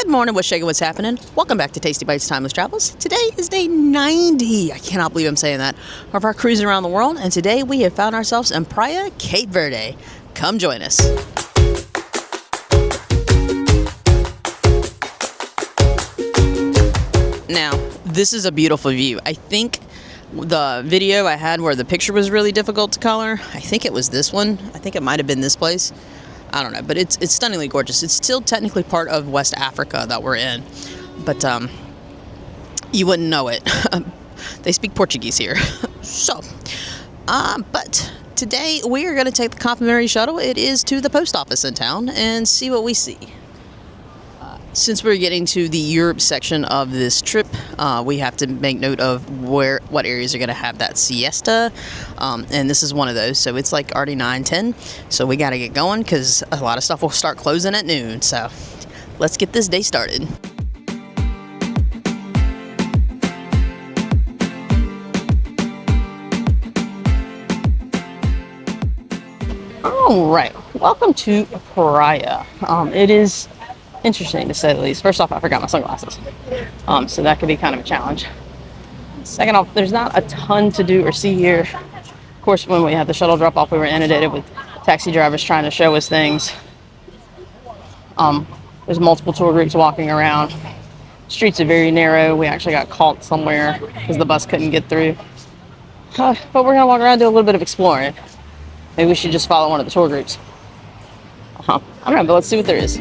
Good morning, what's shaking, what's happening? Welcome back to Tasty Bites Timeless Travels. Today is day 90, I cannot believe I'm saying that, of our cruise around the world, and today we have found ourselves in Praia, Cape Verde. Come join us. Now, this is a beautiful view. I think the video I had where the picture was really difficult to color, I think it was this one. I think it might have been this place. I don't know, but it's stunningly gorgeous. It's still technically part of West Africa that we're in, but you wouldn't know it. They speak Portuguese here. But today we are going to take the complimentary shuttle. It is to the post office in town and see what we see. Since we're getting to the Europe section of this trip, we have to make note of what areas are going to have that siesta, and this is one of those. So it's like already 9:10, so we got to get going because a lot of stuff will start closing at noon. So let's get this day started. All right, welcome to Praia. It is interesting to say the least. First off, I forgot my sunglasses, so that could be kind of a challenge. Second off, there's not a ton to do or see here. Of course, when we had the shuttle drop off, we were inundated with taxi drivers trying to show us things. There's multiple tour groups walking around. Streets are very narrow. We actually got caught somewhere because the bus couldn't get through. But we're gonna walk around and do a little bit of exploring. Maybe we should just follow one of the tour groups. I don't know, but let's see what there is.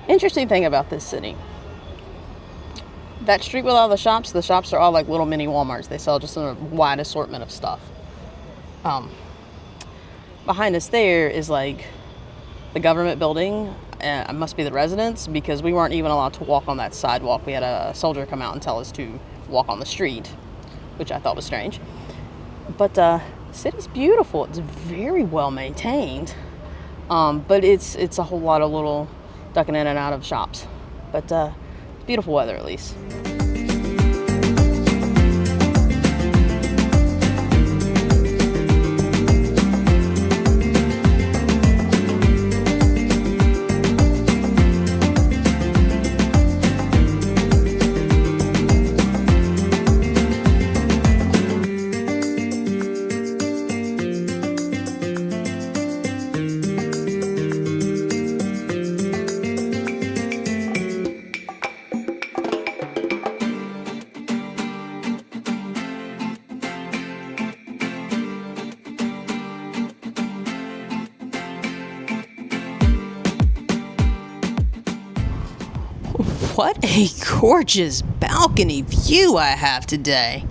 Interesting thing about this city, that street with all the shops are all like little mini Walmarts. They sell just a wide assortment of stuff. Behind us there is like the government building, and it must be the residence, because we weren't even allowed to walk on that sidewalk. We had a soldier come out and tell us to walk on the street, which I thought was strange. But the city's beautiful. It's very well maintained, but it's a whole lot of little ducking in and out of shops, but it's beautiful weather at least. What a gorgeous balcony view I have today.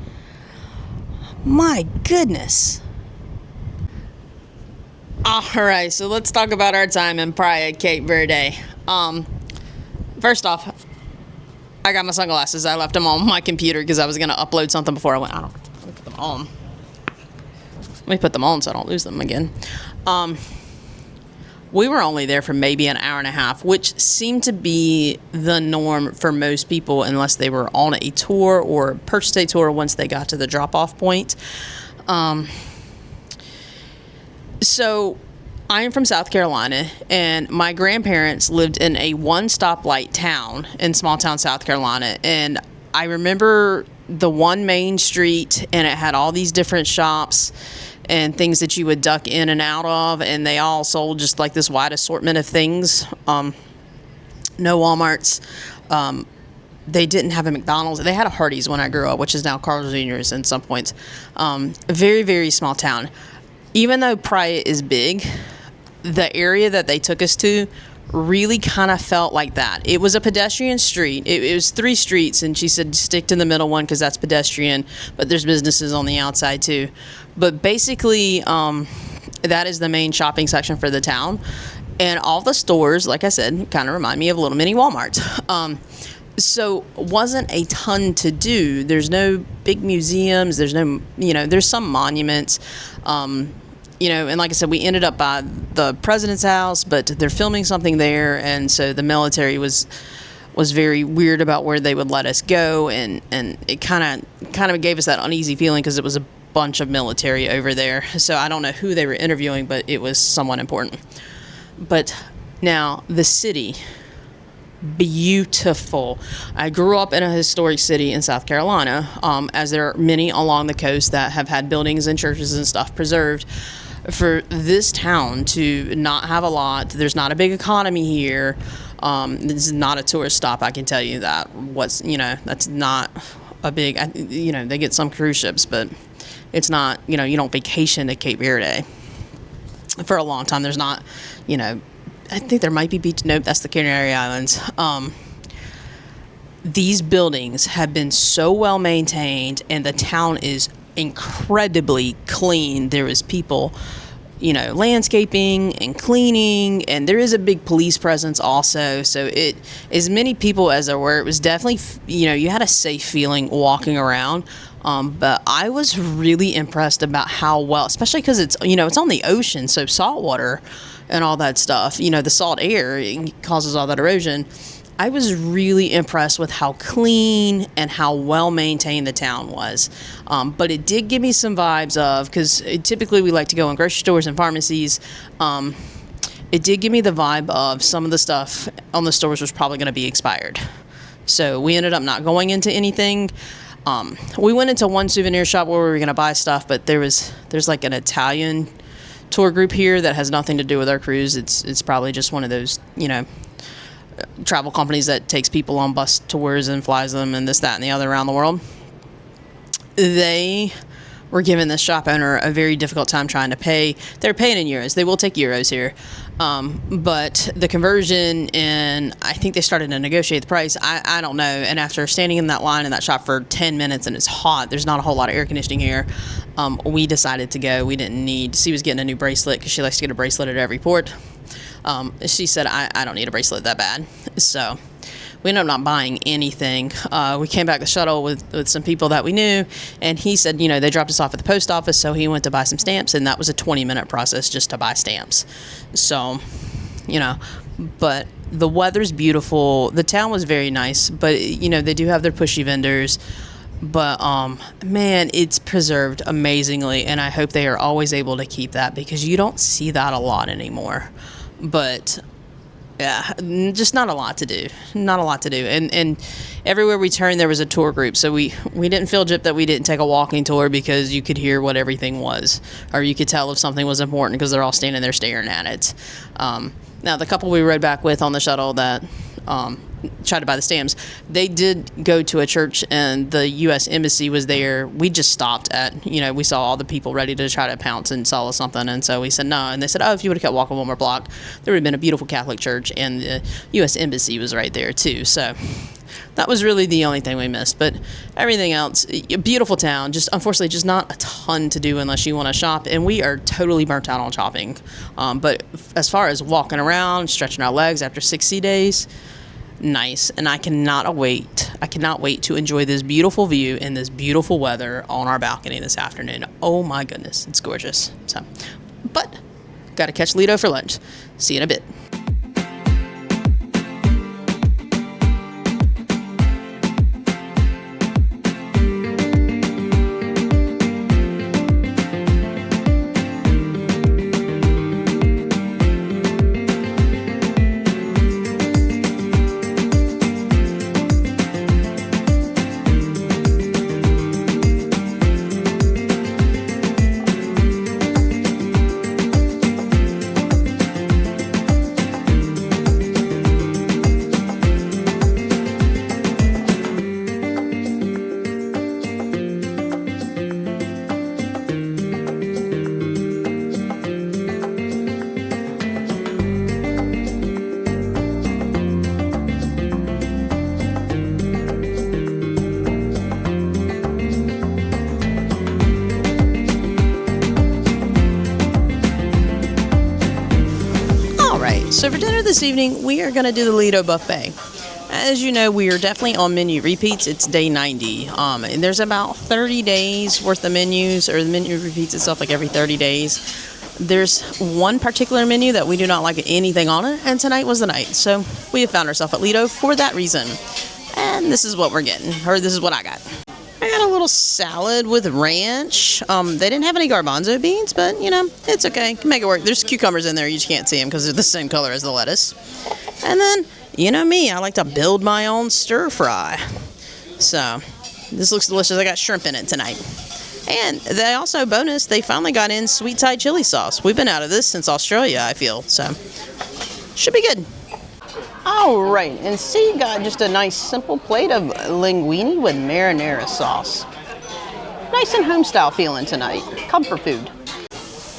My goodness. Alright, so let's talk about our time in Praia, Cape Verde. First off, I got my sunglasses. I left them on my computer because I was going to upload something before I went. Let me put them on. Let me put them on so I don't lose them again. We were only there for maybe an hour and a half, which seemed to be the norm for most people unless they were on a tour or purchased a tour once they got to the drop-off point. So I am from South Carolina, and my grandparents lived in a one-stoplight town in small town South Carolina, and I remember the one main street, and it had all these different shops and things that you would duck in and out of, and they all sold just like this wide assortment of things. No Walmarts. They didn't have a McDonald's. They had a Hardee's when I grew up, which is now Carl's Jr.'s in some points. A very, very small town. Even though Praia is big, the area that they took us to really kind of felt like that. It was a pedestrian street. It was 3 streets, and she said stick to the middle one because that's pedestrian, but there's businesses on the outside too. But basically, that is the main shopping section for the town. And all the stores, like I said, kind of remind me of little mini Walmarts. So wasn't a ton to do. There's no big museums. There's no, there's some monuments. And like I said, we ended up by the president's house, but they're filming something there. And so the military was very weird about where they would let us go. And it kind of gave us that uneasy feeling because it was a bunch of military over there. So I don't know who they were interviewing, but it was somewhat important. But now the city, beautiful. I grew up in a historic city in South Carolina, as there are many along the coast that have had buildings and churches and stuff preserved. For this town to not have a lot, there's not a big economy here. This is not a tourist stop, I can tell you that. That's not a big, they get some cruise ships, but it's not, you don't vacation to Cape Verde for a long time. There's not, I think there might be beach. Nope, that's the Canary Islands. These buildings have been so well maintained, and the town is incredibly clean. There is people, landscaping and cleaning, and there is a big police presence also. So it, as many people as there were, it was definitely, you had a safe feeling walking around. But I was really impressed about how well, especially because it's, it's on the ocean, so salt water and all that stuff, the salt air causes all that erosion. I was really impressed with how clean and how well maintained the town was. But it did give me some vibes of, because typically we like to go in grocery stores and pharmacies. It did give me the vibe of some of the stuff on the stores was probably going to be expired. So we ended up not going into anything. We went into one souvenir shop where we were going to buy stuff, but there's like an Italian tour group here that has nothing to do with our cruise. It's probably just one of those, travel companies that takes people on bus tours and flies them and this, that, and the other around the world. They were giving this shop owner a very difficult time trying to pay. They're paying in euros. They will take euros here. But the conversion, and I think they started to negotiate the price. I don't know. And after standing in that line in that shop for 10 minutes and it's hot, there's not a whole lot of air conditioning here. We decided to go. We didn't need, she was getting a new bracelet because she likes to get a bracelet at every port. She said, I don't need a bracelet that bad. So we ended up not buying anything. We came back the shuttle with some people that we knew, and he said, they dropped us off at the post office, so he went to buy some stamps, and that was a 20-minute process just to buy stamps. So, but the weather's beautiful. The town was very nice, but, they do have their pushy vendors. But, man, it's preserved amazingly, and I hope they are always able to keep that because you don't see that a lot anymore. But yeah, just not a lot to do. And everywhere we turned, there was a tour group. So we didn't feel gypped that we didn't take a walking tour because you could hear what everything was, or you could tell if something was important because they're all standing there staring at it. Now, the couple we rode back with on the shuttle that tried to buy the stamps, they did go to a church and the U.S. Embassy was there. We just stopped at, we saw all the people ready to try to pounce and sell us something. And so we said no. And they said, if you would have kept walking one more block, there would have been a beautiful Catholic church and the U.S. Embassy was right there too. So that was really the only thing we missed. But everything else, a beautiful town, just unfortunately just not a ton to do unless you want to shop. And we are totally burnt out on shopping. But as far as walking around, stretching our legs after 60 days, nice. And I cannot wait to enjoy this beautiful view and this beautiful weather on our balcony this afternoon. Oh my goodness, it's gorgeous. So, but got to catch Lido for lunch. See you in a bit. Alright, so for dinner this evening, we are going to do the Lido buffet. As you know, we are definitely on menu repeats. It's day 90. And there's about 30 days worth of menus, or the menu repeats itself like every 30 days. There's one particular menu that we do not like anything on it, and tonight was the night. So we have found ourselves at Lido for that reason. And this is what we're getting, or this is what I got. I got a little salad with ranch. They didn't have any garbanzo beans, but, you know, it's okay. Can make it work. There's cucumbers in there. You just can't see them because they're the same color as the lettuce. And then, you know me, I like to build my own stir fry. So, this looks delicious. I got shrimp in it tonight. And they also, bonus, they finally got in sweet Thai chili sauce. We've been out of this since Australia, I feel. So, should be good. All right, and see, got just a nice simple plate of linguine with marinara sauce. Nice and home style feeling tonight. Comfort food.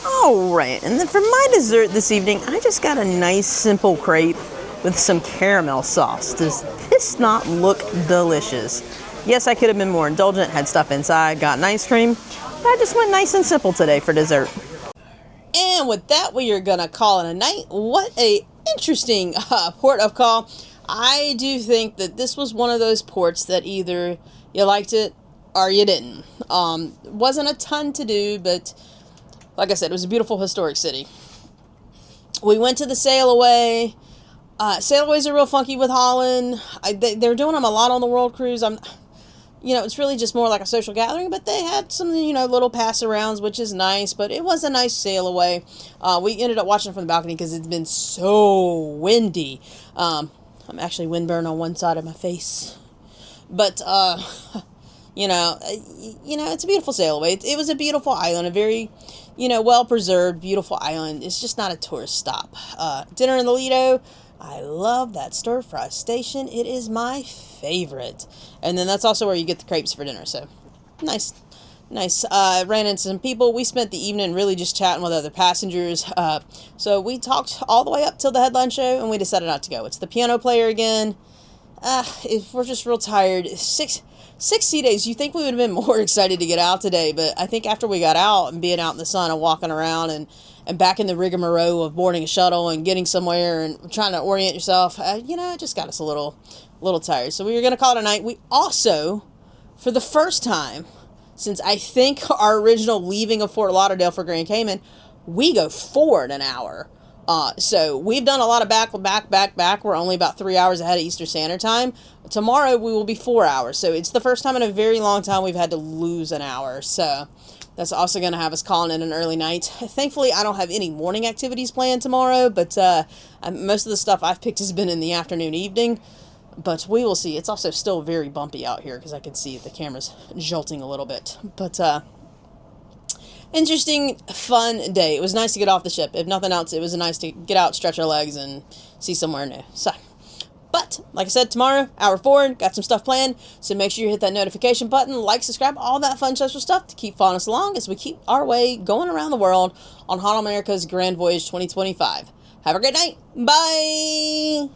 All right, and then for my dessert this evening, I just got a nice simple crepe with some caramel sauce. Does this not look delicious? Yes, I could have been more indulgent, had stuff inside, got an ice cream, but I just went nice and simple today for dessert. And with that, we are gonna call it a night. What a interesting port of call. I do think that this was one of those ports that either you liked it or you didn't. Wasn't a ton to do, but like I said, it was a beautiful historic city. We went to the sail away. Sailaways are real funky with Holland. They're doing them a lot on the World Cruise. It's really just more like a social gathering, but they had some, little pass-arounds, which is nice, but it was a nice sail away. We ended up watching from the balcony because it's been so windy. I'm actually windburned on one side of my face. But, it's a beautiful sail away. It was a beautiful island, a very, well-preserved, beautiful island. It's just not a tourist stop. Dinner in the Lido. I love that stir-fry station. It is my favorite. And then that's also where you get the crepes for dinner. So, nice. Ran into some people. We spent the evening really just chatting with other passengers. So we talked all the way up till the headline show, and we decided not to go. It's the piano player again. We're just real tired. Six sea days. You think we would have been more excited to get out today, but I think after we got out and being out in the sun and walking around and back in the rigmarole of boarding a shuttle and getting somewhere and trying to orient yourself, it just got us a little tired. So we were going to call it a night. We also, for the first time since I think our original leaving of Fort Lauderdale for Grand Cayman, we go forward an hour. So we've done a lot of back. We're only about 3 hours ahead of Eastern Standard Time. Tomorrow we will be 4 hours. So it's the first time in a very long time we've had to lose an hour. So that's also going to have us calling it an early night. Thankfully, I don't have any morning activities planned tomorrow, but most of the stuff I've picked has been in the afternoon, evening. But we will see. It's also still very bumpy out here because I can see the camera's jolting a little bit. But interesting, fun day. It was nice to get off the ship. If nothing else, it was nice to get out, stretch our legs, and see somewhere new. So, but like I said, tomorrow, hour forward, got some stuff planned. So make sure you hit that notification button, like, subscribe, all that fun social stuff to keep following us along as we keep our way going around the world on Holland America's Grand Voyage 2025. Have a great night. Bye.